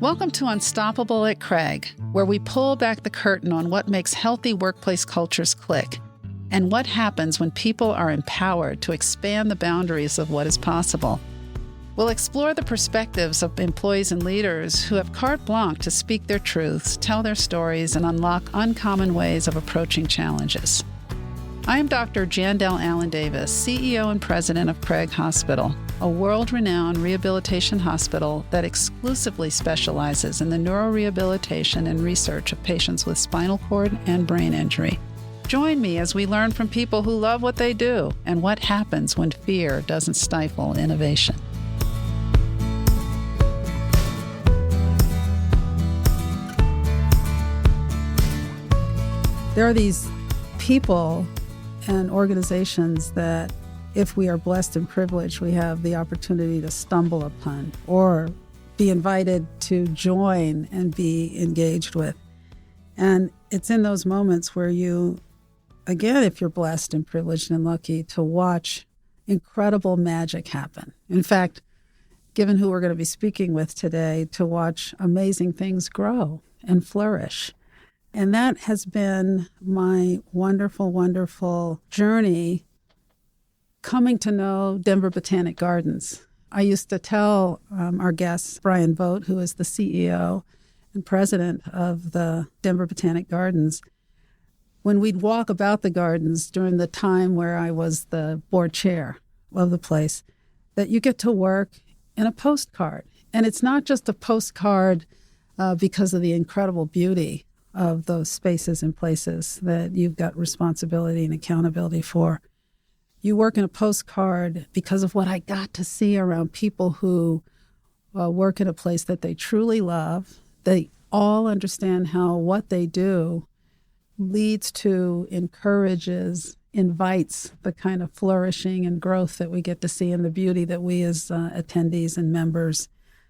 Welcome to Unstoppable at Craig, where we pull back the curtain on what makes healthy workplace cultures click and what happens when people are empowered to expand the boundaries of what is possible. We'll explore the perspectives of employees and leaders who have carte blanche to speak their truths, tell their stories, and unlock uncommon ways of approaching challenges. I am Dr. Jandel Allen Davis, CEO and President of Craig Hospital, a world-renowned rehabilitation hospital that exclusively specializes in the neurorehabilitation and research of patients with spinal cord and brain injury. Join me as we learn from people who love what they do and what happens when fear doesn't stifle innovation. There are these people and organizations that, if we are blessed and privileged, we have the opportunity to stumble upon or be invited to join and be engaged with. And it's in those moments where you, again, if you're blessed and privileged and lucky, to watch incredible magic happen. In fact, given who we're going to be speaking with today, to watch amazing things grow and flourish. And that has been my wonderful, wonderful journey coming to know Denver Botanic Gardens. I used to tell our guest, Brian Vogt, who is the CEO and president of the Denver Botanic Gardens, when we'd walk about the gardens during the time where I was the board chair of the place, that you get to work in a postcard. And it's not just a postcard because of the incredible beauty of those spaces and places that you've got responsibility and accountability for. You work in a postcard because of what I got to see around people who work in a place that they truly love. They all understand how what they do leads to, encourages, invites the kind of flourishing and growth that we get to see and the beauty that we as attendees and members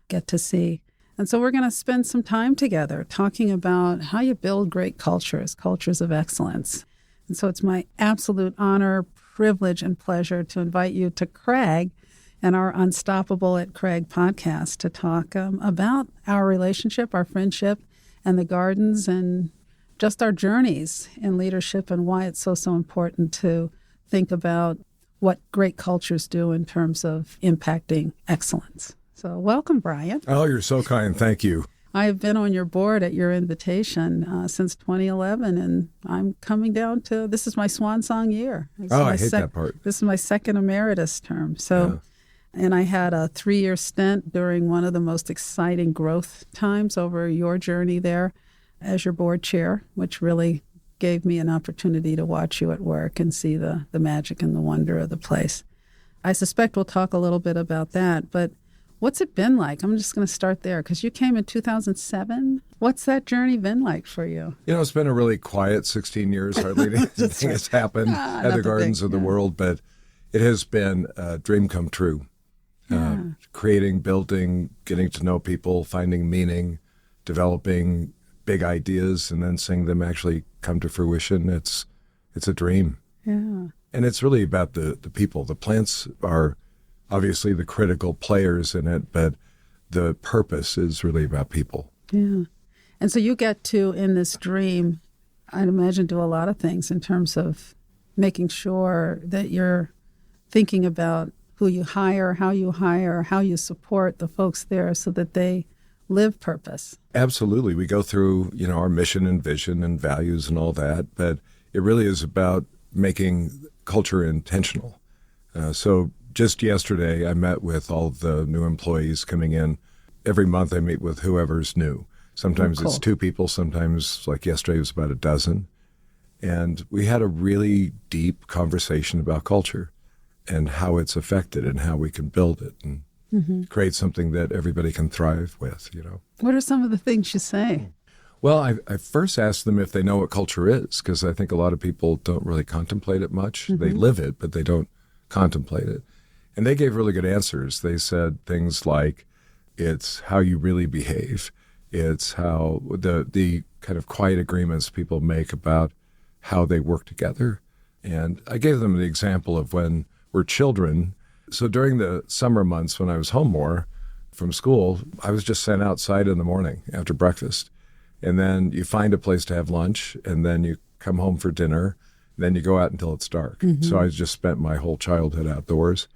get to see. And so we're going to spend some time together talking about how you build great cultures of excellence. And so it's my absolute honor, privilege, and pleasure to invite you to Craig and our Unstoppable at Craig podcast to talk about our relationship, our friendship, and the gardens, and just our journeys in leadership and why it's so important to think about what great cultures do in terms of impacting excellence. So welcome, Brian. Oh, you're so kind. Thank you. I have been on your board at your invitation since 2011, and I'm coming down to, this is my swan song year. I hate that part. This is my second emeritus term. So, yeah. And I had a 3-year stint during one of the most exciting growth times over your journey there as your board chair, which really gave me an opportunity to watch you at work and see the magic and the wonder of the place. I suspect we'll talk a little bit about that, but what's it been like? I'm just going to start there because you came in 2007. What's that journey been like for you? You know, it's been a really quiet 16 years. Hardly anything has happened at the gardens of the world, but it has been a dream come true. Creating, building, getting to know people, finding meaning, developing big ideas, and then seeing them actually come to fruition. It's a dream. Yeah. And it's really about the people. The plants are obviously the critical players in it, but the purpose is really about people. Yeah. And so you get to, in this dream, I'd imagine, do a lot of things in terms of making sure that you're thinking about who you hire, how you support the folks there so that they live purpose. Absolutely. We go through, our mission and vision and values and all that, but it really is about making culture intentional. So just yesterday, I met with all of the new employees coming in. Every month I meet with whoever's new. Sometimes It's 2 people, sometimes, like yesterday, it was about a dozen. And we had a really deep conversation about culture and how it's affected and how we can build it and create something that everybody can thrive with, What are some of the things you say? Well, I first asked them if they know what culture is, because I think a lot of people don't really contemplate it much. They live it, but they don't contemplate it. And they gave really good answers. They said things like, it's how you really behave. It's how the kind of quiet agreements people make about how they work together. And I gave them the example of when we're children. So during the summer months when I was home more, from school, I was just sent outside in the morning after breakfast. And then you find a place to have lunch, and then you come home for dinner, then you go out until it's dark. Mm-hmm. So I just spent my whole childhood outdoors.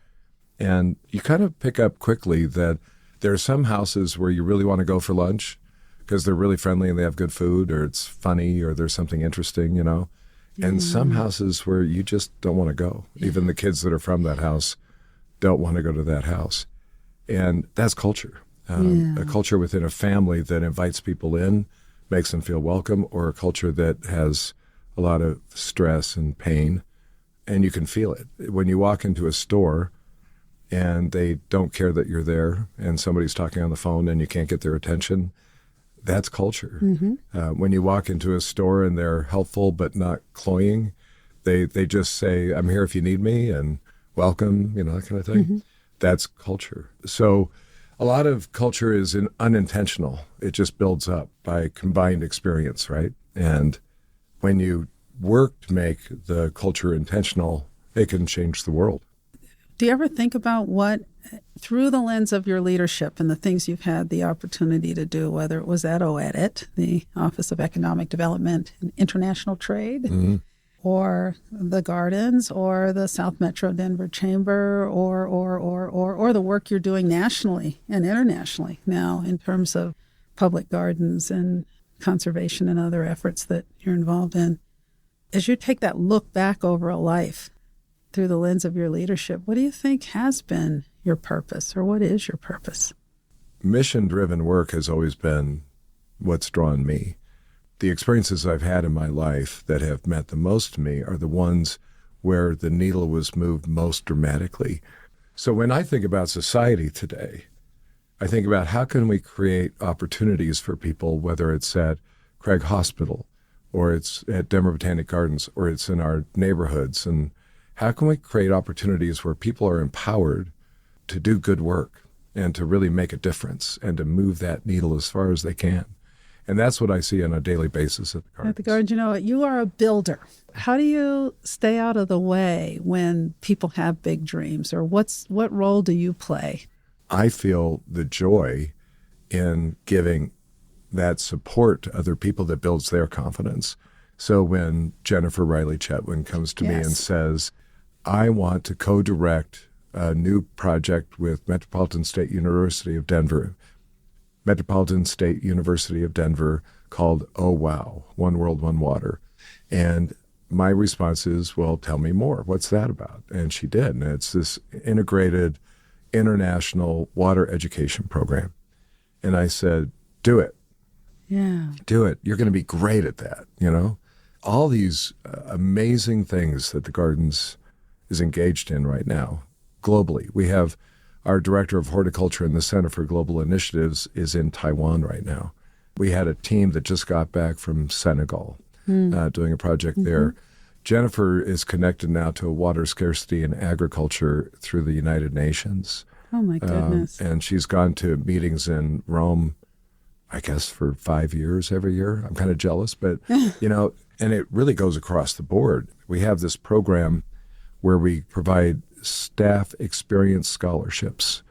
And you kind of pick up quickly that there are some houses where you really want to go for lunch because they're really friendly and they have good food, or it's funny, or there's something interesting, you know. And some houses where you just don't want to go. Even the kids that are from that house don't want to go to that house. And that's culture. A culture within a family that invites people in, makes them feel welcome, or a culture that has a lot of stress and pain. And you can feel it. When you walk into a store and they don't care that you're there and somebody's talking on the phone and you can't get their attention, that's culture. When you walk into a store and they're helpful but not cloying, they just say, I'm here if you need me, and welcome, you know, that kind of thing. That's culture. So a lot of culture is unintentional. It just builds up by combined experience, right? And when you work to make the culture intentional, it can change the world. Do you ever think about what, through the lens of your leadership and the things you've had the opportunity to do, whether it was at OEDIT, the Office of Economic Development and International Trade, or the Gardens, or the South Metro Denver Chamber, or the work you're doing nationally and internationally now in terms of public gardens and conservation and other efforts that you're involved in? As you take that look back over a life through the lens of your leadership, what do you think has been your purpose, or what is your purpose? Mission-driven work has always been what's drawn me. The experiences I've had in my life that have meant the most to me are the ones where the needle was moved most dramatically. So when I think about society today, I think about how can we create opportunities for people, whether it's at Craig Hospital, or it's at Denver Botanic Gardens, or it's in our neighborhoods, and how can we create opportunities where people are empowered to do good work and to really make a difference and to move that needle as far as they can? And that's what I see on a daily basis at the Gardens. At the Gardens, you know, you are a builder. How do you stay out of the way when people have big dreams, or what role do you play? I feel the joy in giving that support to other people that builds their confidence. So when Jennifer Riley Chetwin comes to me and says, I want to co-direct a new project with Metropolitan State University of Denver called Oh Wow, One World, One Water. And my response is, well, tell me more. What's that about? And she did. And it's this integrated international water education program. And I said, do it. Yeah. Do it. You're going to be great at that, you know? All these amazing things that the Gardens is engaged in right now, globally. We have our director of horticulture in the Center for Global Initiatives is in Taiwan right now. We had a team that just got back from Senegal doing a project there. Jennifer is connected now to water scarcity and agriculture through the United Nations. Oh, my goodness. And she's gone to meetings in Rome, I guess, for 5 years every year. I'm kind of jealous, but, you know, and it really goes across the board. We have this program where we provide staff experience scholarships,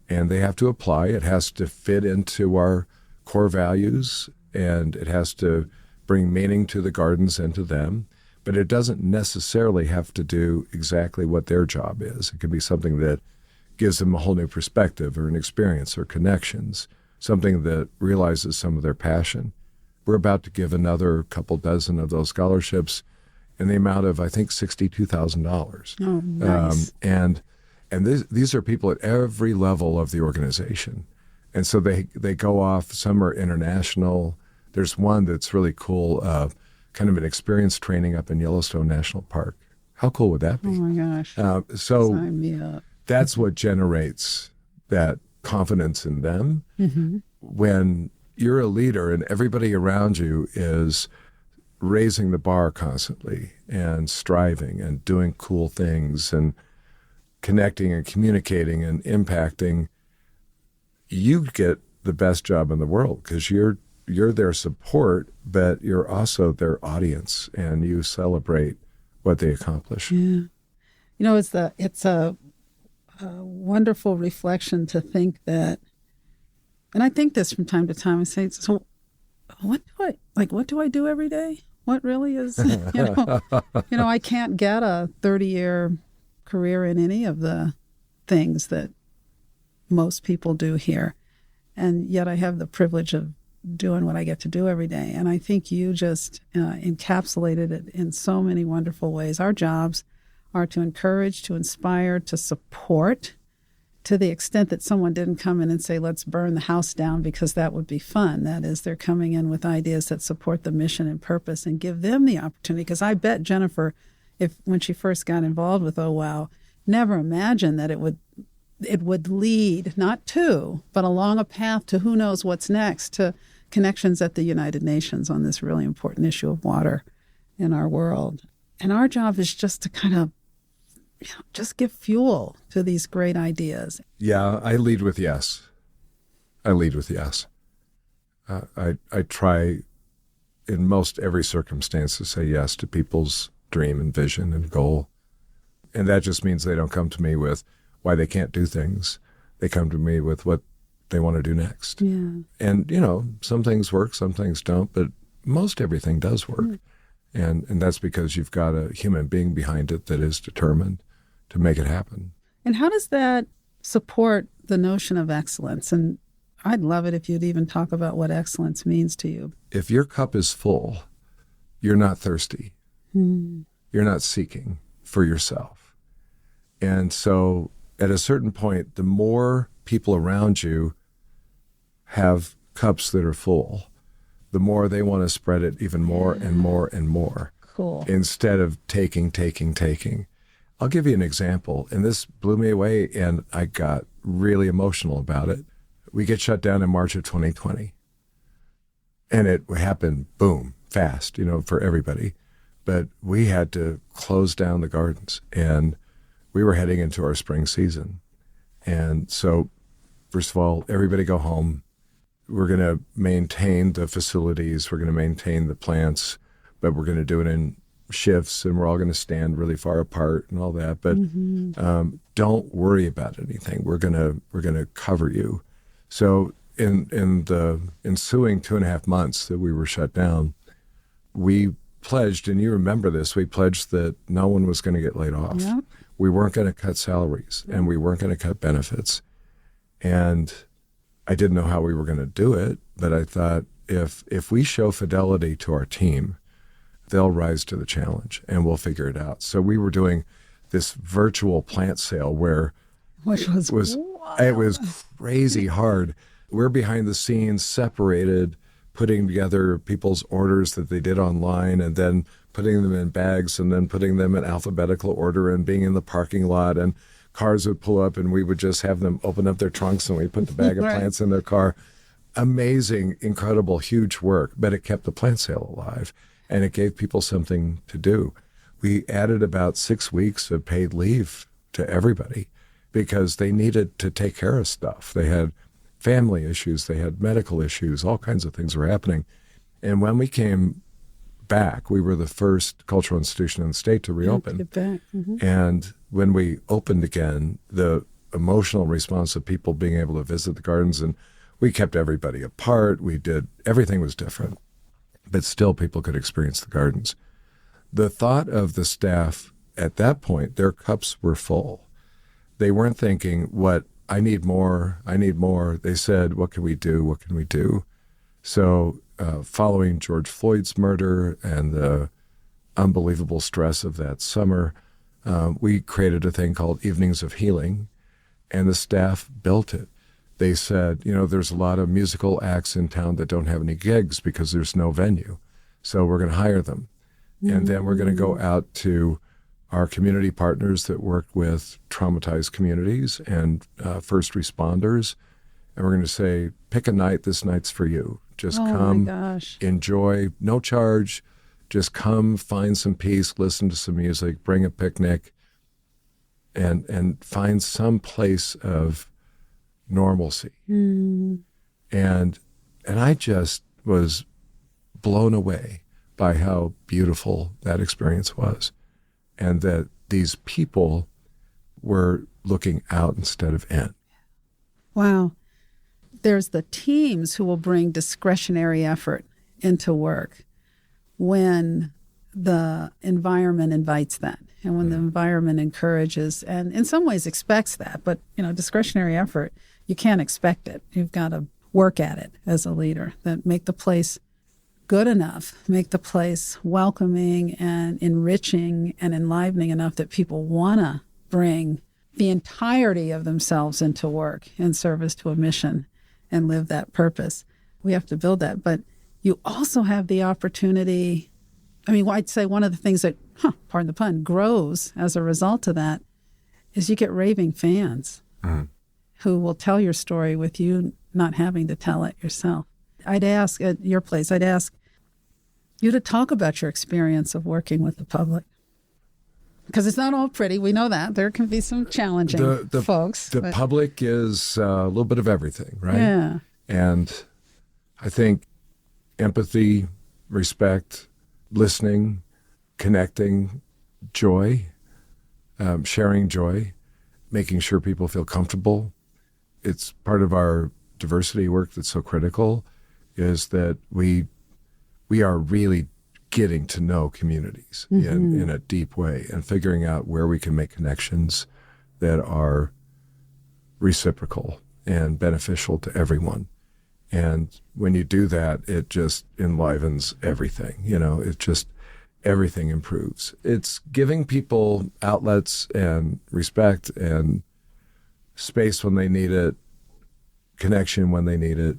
and they have to apply. It has to fit into our core values, and it has to bring meaning to the Gardens and to them. But it doesn't necessarily have to do exactly what their job is. It can be something that gives them a whole new perspective or an experience or connections, something that realizes some of their passion. We're about to give another couple dozen of those scholarships in the amount of, I think, $62,000. Oh, nice. And these are people at every level of the organization. And so they go off. Some are international. There's one that's really cool, kind of an experience training up in Yellowstone National Park. How cool would that be? Oh, my gosh. So Sign me up. That's what generates that confidence in them. When you're a leader and everybody around you is raising the bar constantly and striving and doing cool things and connecting and communicating and impacting, you get the best job in the world because you're their support, but you're also their audience, and you celebrate what they accomplish. Yeah. You know, it's a wonderful reflection to think that And I think this from time to time. I say, so what do I do every day? What really is, I can't get a 30-year career in any of the things that most people do here. And yet I have the privilege of doing what I get to do every day. And I think you just encapsulated it in so many wonderful ways. Our jobs are to encourage, to inspire, to support, to the extent that someone didn't come in and say, let's burn the house down because that would be fun. That is, they're coming in with ideas that support the mission and purpose and give them the opportunity. Because I bet Jennifer, when she first got involved with Oh Wow, never imagined that it would lead not to, but along a path to who knows what's next, to connections at the United Nations on this really important issue of water in our world. And our job is just to kind of just give fuel to these great ideas. Yeah, I lead with yes. I try in most every circumstance to say yes to people's dream and vision and goal. And that just means they don't come to me with why they can't do things. They come to me with what they want to do next. Yeah. And, some things work, some things don't, but most everything does work. Mm. And that's because you've got a human being behind it that is determined to make it happen. And how does that support the notion of excellence? And I'd love it if you'd even talk about what excellence means to you. If your cup is full, you're not thirsty. Mm. You're not seeking for yourself. And so at a certain point, the more people around you have cups that are full, the more they want to spread it even more and more and more. Cool. Instead of taking. I'll give you an example, and this blew me away, and I got really emotional about it. We get shut down in March of 2020, and it happened, boom, fast, for everybody. But we had to close down the gardens, and we were heading into our spring season. And so, first of all, everybody go home. We're going to maintain the facilities. We're going to maintain the plants, but we're going to do it in shifts, and we're all going to stand really far apart and all that. But don't worry about anything. We're going to cover you. So in the ensuing 2.5 months that we were shut down, we pledged, and you remember this, we pledged that no one was going to get laid off. Yep. We weren't going to cut salaries, and we weren't going to cut benefits. And I didn't know how we were going to do it, but I thought if we show fidelity to our team, they'll rise to the challenge and we'll figure it out. So we were doing this virtual plant sale which was it was crazy hard. We're behind the scenes, separated, putting together people's orders that they did online and then putting them in bags and then putting them in alphabetical order and being in the parking lot, and cars would pull up and we would just have them open up their trunks and we put the bag of plants in their car. Amazing, incredible, huge work, but it kept the plant sale alive. And it gave people something to do. We added about 6 weeks of paid leave to everybody because they needed to take care of stuff. They had family issues, they had medical issues, all kinds of things were happening. And when we came back, we were the first cultural institution in the state to reopen. Get back. Mm-hmm. And when we opened again, the emotional response of people being able to visit the gardens, and we kept everybody apart. Everything was different. But still people could experience the gardens. The thought of the staff at that point, their cups were full. They weren't thinking, I need more. They said, what can we do? So following George Floyd's murder and the unbelievable stress of that summer, we created a thing called Evenings of Healing, and the staff built it. They said, there's a lot of musical acts in town that don't have any gigs because there's no venue. So we're going to hire them. Mm-hmm. And then we're going to go out to our community partners that work with traumatized communities and first responders. And we're going to say, pick a night. This night's for you. Just come, enjoy, no charge. Just come, find some peace, listen to some music, bring a picnic, and find some place of normalcy. And I just was blown away by how beautiful that experience was, and that these people were looking out instead of in. Wow. there's the teams who will bring discretionary effort into work when the environment invites that and when the environment encourages and in some ways expects that. But, discretionary effort, you can't expect it. You've got to work at it as a leader, that make the place good enough, make the place welcoming and enriching and enlivening enough that people want to bring the entirety of themselves into work in service to a mission and live that purpose. We have to build that. But you also have the opportunity. I'd say one of the things that, pardon the pun, grows as a result of that is you get raving fans who will tell your story with you not having to tell it yourself. I'd ask at your place, you to talk about your experience of working with the public. Because it's not all pretty. We know that. There can be some challenging folks. The public is a little bit of everything, right? Yeah. And I think empathy, respect, listening, connecting, joy, sharing joy, making sure people feel comfortable. It's part of our diversity work that's so critical, is that we are really getting to know communities in a deep way and figuring out where we can make connections that are reciprocal and beneficial to everyone. And when you do that, it just enlivens everything. It just, everything improves. It's giving people outlets and respect and space when they need it, connection when they need it,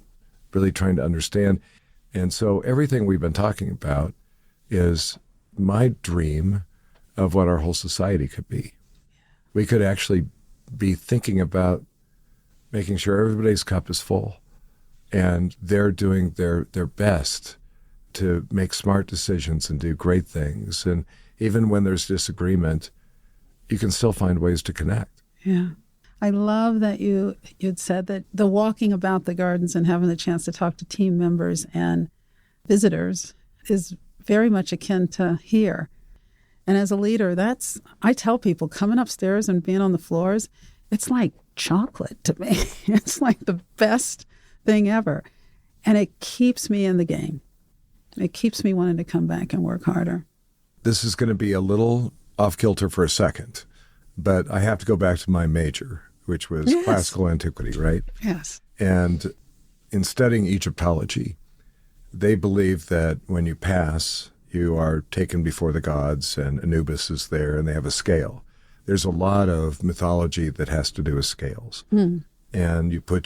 really trying to understand. And so everything we've been talking about is my dream of what our whole society could be. We could actually be thinking about making sure everybody's cup is full and they're doing their best to make smart decisions and do great things. And even when there's disagreement, you can still find ways to connect. Yeah. I love that you'd said that the walking about the gardens and having the chance to talk to team members and visitors is very much akin to here. And as a leader, I tell people coming upstairs and being on the floors, it's like chocolate to me. It's like the best thing ever. And it keeps me in the game. It keeps me wanting to come back and work harder. This is going to be a little off kilter for a second, but I have to go back to my major, which was classical antiquity, right? Yes. And in studying Egyptology, they believe that when you pass, you are taken before the gods, and Anubis is there, and they have a scale. There's a lot of mythology that has to do with scales. And you put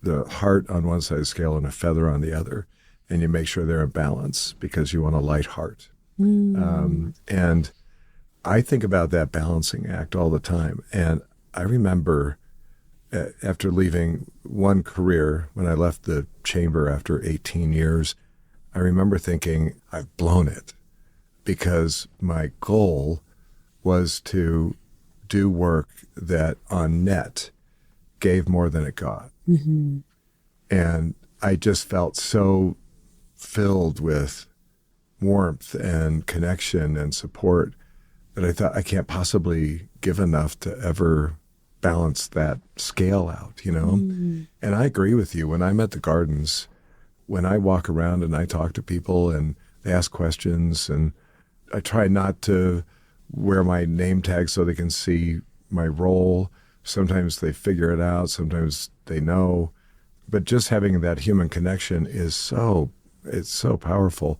the heart on one side of the scale and a feather on the other, and you make sure they're in balance because you want a light heart. And I think about that balancing act all the time. And I remember after leaving one career, when I left the chamber after 18 years, I remember thinking, I've blown it, because my goal was to do work that on net gave more than it got. And I just felt so filled with warmth and connection and support that I thought I can't possibly give enough to ever balance that scale out, And I agree with you. When I'm at the gardens, when I walk around and I talk to people and they ask questions, and I try not to wear my name tag so they can see my role. Sometimes they figure it out. Sometimes they know. But just having that human connection it's so powerful.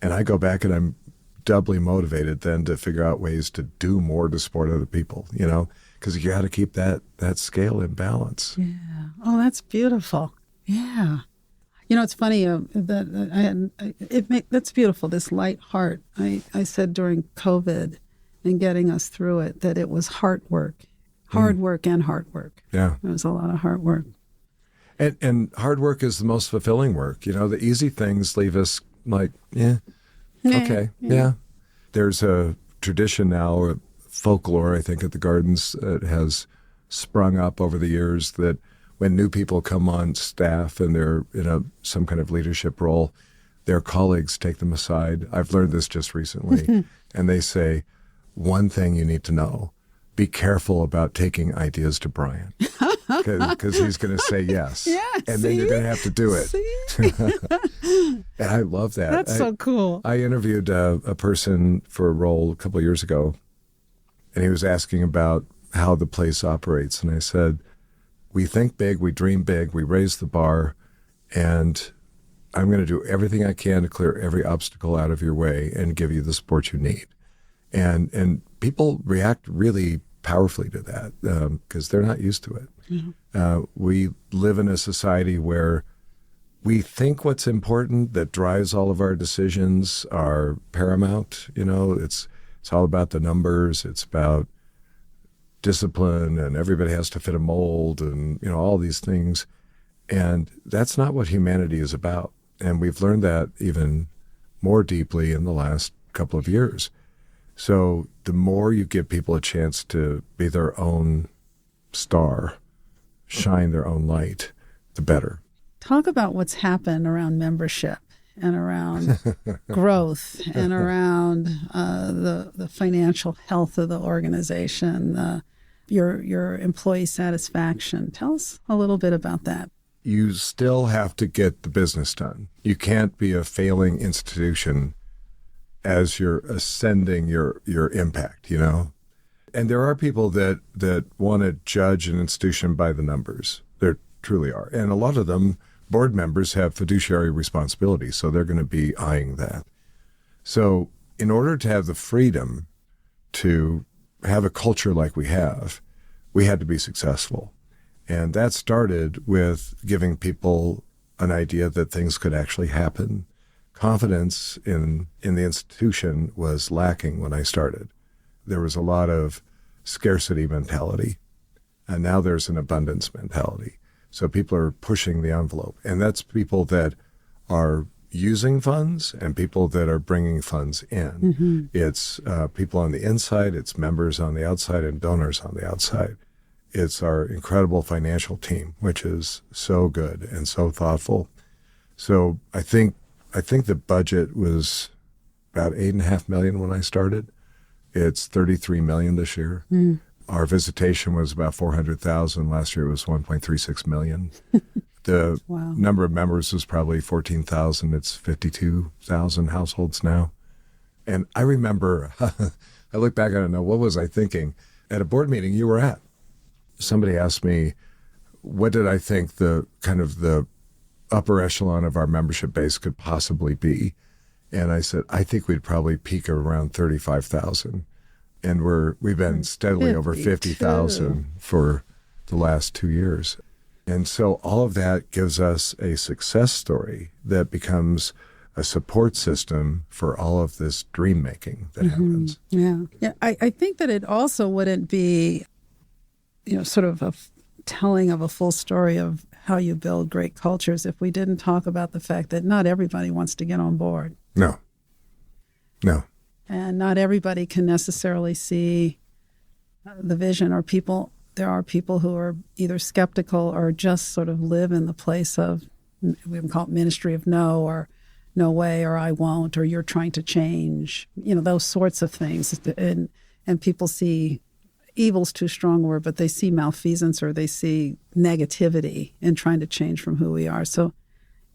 And I go back and I'm doubly motivated then to figure out ways to do more to support other people, because you got to keep that scale in balance. Yeah. Oh, that's beautiful. Yeah. It's funny that's beautiful, this light heart. I said during COVID and getting us through it that it was hard work and hard work. Yeah. It was a lot of hard work. And hard work is the most fulfilling work. The easy things leave us like, okay, yeah. There's a tradition now, or folklore, I think, at the gardens that has sprung up over the years that when new people come on staff and they're in some kind of leadership role, their colleagues take them aside. I've learned this just recently. And they say, one thing you need to know, be careful about taking ideas to Brian. because he's going to say yes. Yeah, and then you're going to have to do it. See? And I love that. That's so cool. I interviewed a person for a role a couple of years ago, and he was asking about how the place operates. And I said, we think big, we dream big, we raise the bar, and I'm going to do everything I can to clear every obstacle out of your way and give you the support you need. And people react really powerfully to that because they're not used to it. Mm-hmm. We live in a society where we think what's important that drives all of our decisions are paramount. You know, it's all about the numbers. It's about discipline, and everybody has to fit a mold, and you know, all these things. And that's not what humanity is about. And we've learned that even more deeply in the last couple of years. So the more you give people a chance to be their own star, shine their own light, the better. Talk about what's happened around membership and around growth and around the financial health of the organization, your employee satisfaction. Tell us a little bit about that. You still have to get the business done. You can't be a failing institution as you're ascending your impact, you know? And there are people that want to judge an institution by the numbers. There truly are. And a lot of them, board members, have fiduciary responsibility, so they're going to be eyeing that. So in order to have the freedom to have a culture like we have, we had to be successful. And that started with giving people an idea that things could actually happen. Confidence in the institution was lacking when I started. There was a lot of scarcity mentality, and now there's an abundance mentality. So people are pushing the envelope, and that's people that are using funds and people that are bringing funds in. Mm-hmm. It's people on the inside, it's members on the outside, and donors on the outside. It's our incredible financial team, which is so good and so thoughtful. So I think the budget was about $8.5 million when I started. It's $33 million this year. Mm. Our visitation was about 400,000. Last year it was 1.36 million. The wow. number of members was probably 14,000. It's 52,000 households now. And I remember, I look back, I don't know, what was I thinking? At a board meeting you were at, somebody asked me, what did I think the kind of the upper echelon of our membership base could possibly be? And I said, I think we'd probably peak around 35,000. And we've been steadily over 50,000 for the last 2 years. And so all of that gives us a success story that becomes a support system for all of this dream making that happens. Yeah. I think that it also wouldn't be, sort of a telling of a full story of how you build great cultures if we didn't talk about the fact that not everybody wants to get on board. No. And not everybody can necessarily see the vision, or there are people who are either skeptical or just sort of live in the place of, we can call it ministry of no, or no way, or I won't, or you're trying to change, those sorts of things. And people see, evil's too strong a word, but they see malfeasance or they see negativity in trying to change from who we are. So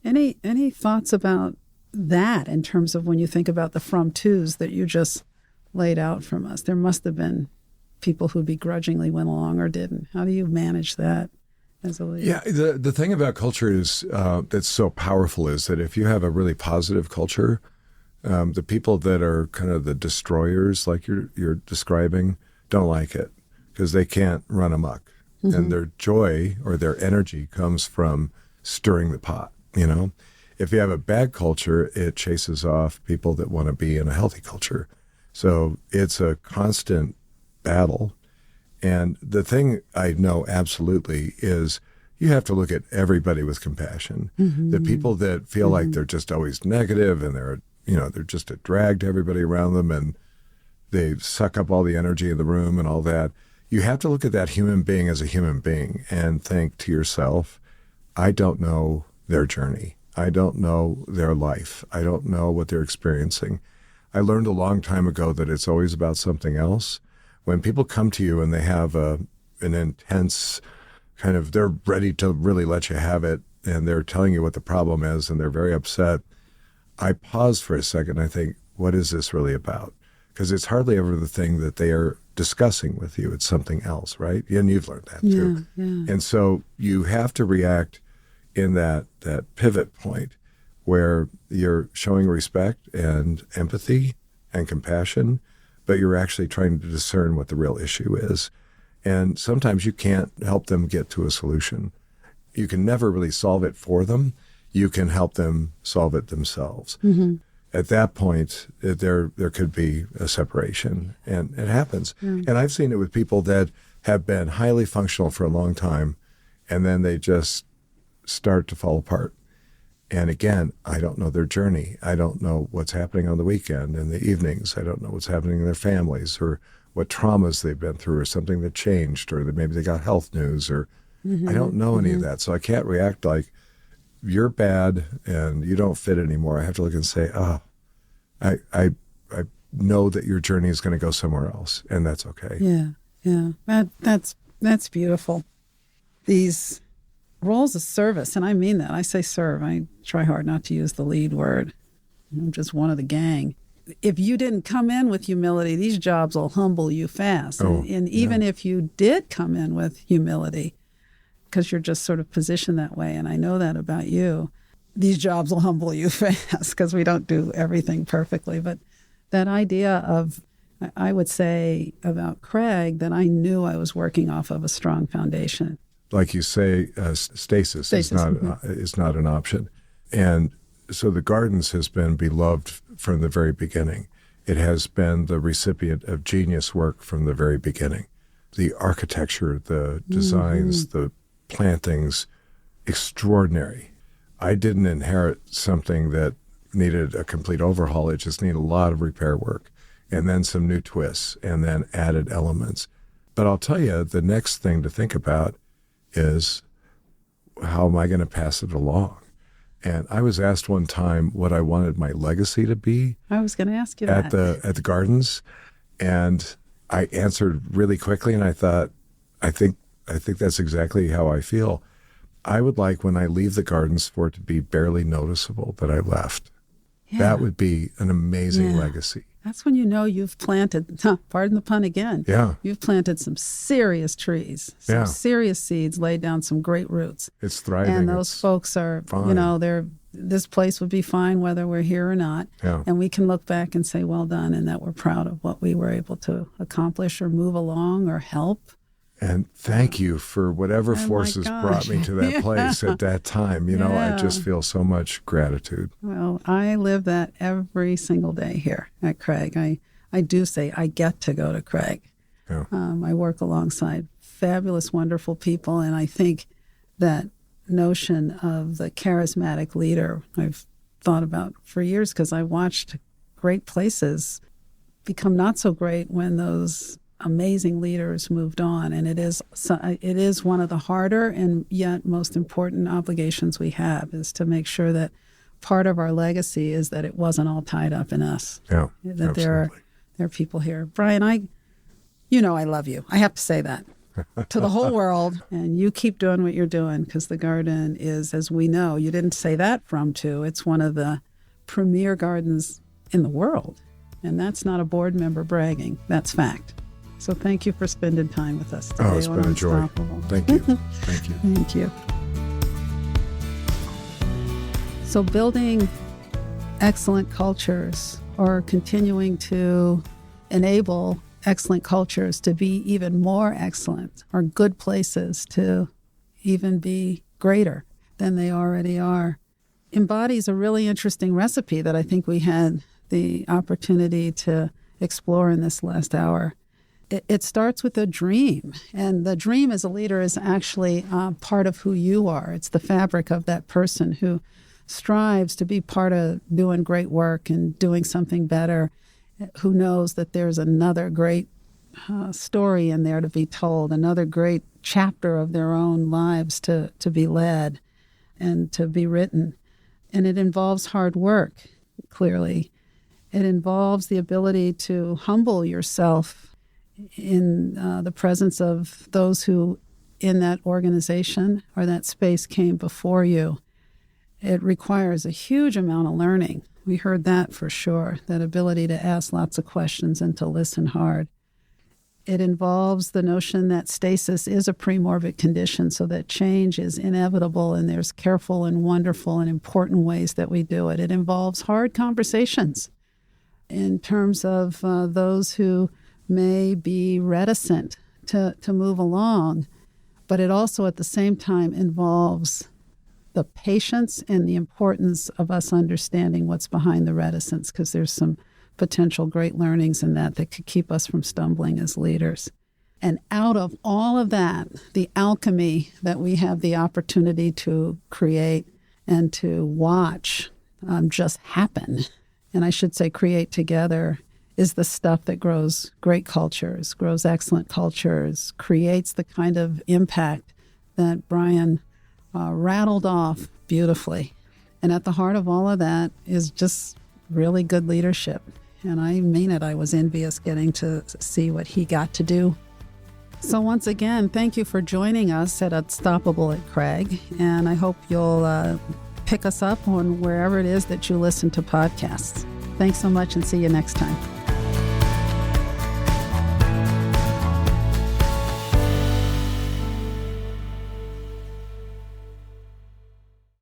any thoughts about that in terms of when you think about the from twos that you just laid out from us? There must have been people who begrudgingly went along or didn't. How do you manage that as a leader? Yeah, the thing about culture is that's so powerful is that if you have a really positive culture, the people that are kind of the destroyers, like you're describing, don't like it because they can't run amok. Mm-hmm. And their joy or their energy comes from stirring the pot, If you have a bad culture, it chases off people that want to be in a healthy culture. So it's a constant battle. And the thing I know absolutely is you have to look at everybody with compassion. Mm-hmm. The people that feel like they're just always negative and they're just a drag to everybody around them and they suck up all the energy in the room and all that. You have to look at that human being as a human being and think to yourself, I don't know their journey. I don't know their life. I don't know what they're experiencing. I learned a long time ago that it's always about something else. When people come to you and they have an intense kind of, they're ready to really let you have it, and they're telling you what the problem is, and they're very upset, I pause for a second. I think, what is this really about? Because it's hardly ever the thing that they are discussing with you. It's something else, right? And you've learned that too. Yeah. And so you have to react in that pivot point where you're showing respect and empathy and compassion, but you're actually trying to discern what the real issue is. And sometimes you can't help them get to a solution. You can never really solve it for them. You can help them solve it themselves. Mm-hmm. At that point, there could be a separation, and it happens. Mm. And I've seen it with people that have been highly functional for a long time, and then they just start to fall apart. And again, I don't know their journey. I don't know what's happening on the weekend and the evenings. I don't know what's happening in their families or what traumas they've been through or something that changed or that maybe they got health news or I don't know any of that. So I can't react like you're bad and you don't fit anymore. I have to look and say, I know that your journey is going to go somewhere else, and that's okay. Yeah. That's beautiful. These roles of service, and I mean that. I say serve. I try hard not to use the lead word. I'm just one of the gang. If you didn't come in with humility, these jobs will humble you fast. And even if you did come in with humility, because you're just sort of positioned that way, and I know that about you, these jobs will humble you fast because we don't do everything perfectly. But that idea of, I would say about Craig, that I knew I was working off of a strong foundation. Like you say, stasis is not an option. And so the Gardens has been beloved from the very beginning. It has been the recipient of genius work from the very beginning. The architecture, the designs, the plantings, extraordinary. I didn't inherit something that needed a complete overhaul. It just needed a lot of repair work and then some new twists and then added elements. But I'll tell you, the next thing to think about is, how am I going to pass it along? And I was asked one time what I wanted my legacy to be. I was going to ask you at that. At the Gardens. And I answered really quickly, and I thought, I think that's exactly how I feel. I would like, when I leave the Gardens, for it to be barely noticeable that I left. Yeah. That would be an amazing legacy. That's when you know you've planted, pardon the pun again, you've planted some serious trees, some serious seeds, laid down some great roots. It's thriving. And those folks are, fine. This place would be fine whether we're here or not. Yeah. And we can look back and say, well done, and that we're proud of what we were able to accomplish or move along or help. And thank you for whatever forces brought me to that place at that time. I just feel so much gratitude. Well, I live that every single day here at Craig. I do say I get to go to Craig. Yeah. I work alongside fabulous, wonderful people, and I think that notion of the charismatic leader I've thought about for years, because I watched great places become not so great when those amazing leaders moved on, and it is one of the harder and yet most important obligations we have, is to make sure that part of our legacy is that it wasn't all tied up in us. Yeah, that absolutely. there are people here. Brian, I love you. I have to say that to the whole world, and you keep doing what you're doing, because the garden is, as we know, you didn't say that it's one of the premier gardens in the world, and that's not a board member bragging. That's fact. So thank you for spending time with us today. Oh, it's been a joy. Thank you. Thank you. Thank you. So building excellent cultures, or continuing to enable excellent cultures to be even more excellent, or good places to even be greater than they already are, embodies a really interesting recipe that I think we had the opportunity to explore in this last hour. It starts with a dream, and the dream as a leader is actually part of who you are. It's the fabric of that person who strives to be part of doing great work and doing something better, who knows that there's another great story in there to be told, another great chapter of their own lives to be led and to be written. And it involves hard work, clearly. It involves the ability to humble yourself in the presence of those who in that organization or that space came before you, it requires a huge amount of learning. We heard that for sure, that ability to ask lots of questions and to listen hard. It involves the notion that stasis is a premorbid condition, so that change is inevitable, and there's careful and wonderful and important ways that we do it. It involves hard conversations in terms of those who may be reticent to move along, but it also at the same time involves the patience and the importance of us understanding what's behind the reticence, because there's some potential great learnings in that could keep us from stumbling as leaders. And out of all of that, the alchemy that we have the opportunity to create and to watch just happen, and I should say create together, is the stuff that grows great cultures, grows excellent cultures, creates the kind of impact that Brian rattled off beautifully. And at the heart of all of that is just really good leadership. And I mean it, I was envious getting to see what he got to do. So once again, thank you for joining us at Unstoppable at Craig. And I hope you'll pick us up on wherever it is that you listen to podcasts. Thanks so much, and see you next time.